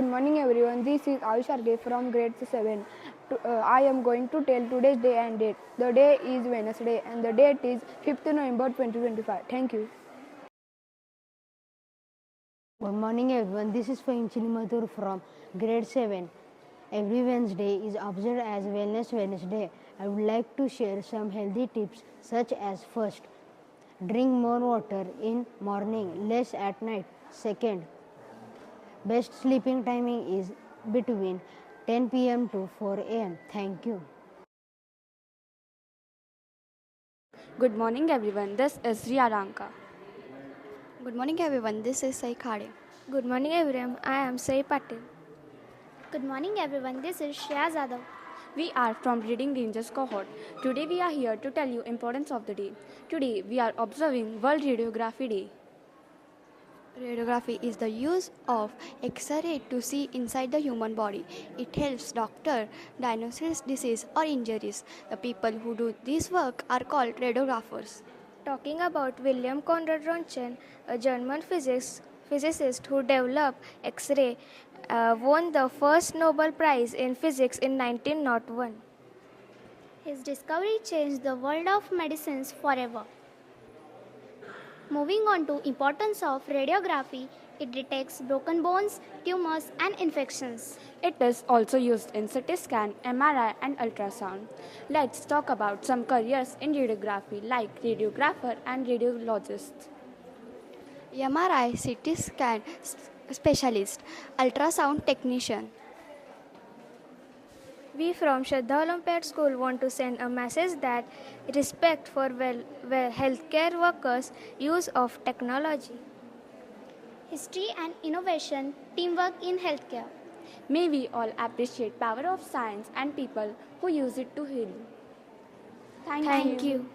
Good morning everyone, this is Ayush Arge from grade 7. I am going to tell today's day and date. The day is Wednesday and the date is 5th November 2025. Thank you. Good morning everyone, this is Fahim Mathur from grade 7. Every Wednesday is observed as Wellness Wednesday. I would like to share some healthy tips such as first, drink more water in morning, less at night. Second, best sleeping timing is between 10 p.m. to 4 a.m. Thank you. Good morning everyone, this is Riyaranka. Good morning everyone, this is Sai Khade. Good morning everyone, I am Sai Patil. Good morning everyone, this is Shreya Zadav. We are from Reading Rangers cohort. Today we are here to tell you importance of the day. Today we are observing World Radiography Day. Radiography is the use of X-ray to see inside the human body. It helps doctor diagnose disease or injuries. The people who do this work are called radiographers. Talking about Wilhelm Conrad Roentgen, a German physicist who developed X-ray, won the first Nobel Prize in Physics in 1901. His discovery changed the world of medicines forever. Moving on to importance of radiography, it detects broken bones, tumors and infections. It is also used in CT scan, MRI and ultrasound. Let's talk about some careers in radiography like radiographer and radiologist. MRI, CT scan specialist, ultrasound technician. We from Shraddha Olympiad School want to send a message that respect for healthcare workers' use of technology. History and innovation, teamwork in healthcare. May we all appreciate power of science and people who use it to heal. Thank you.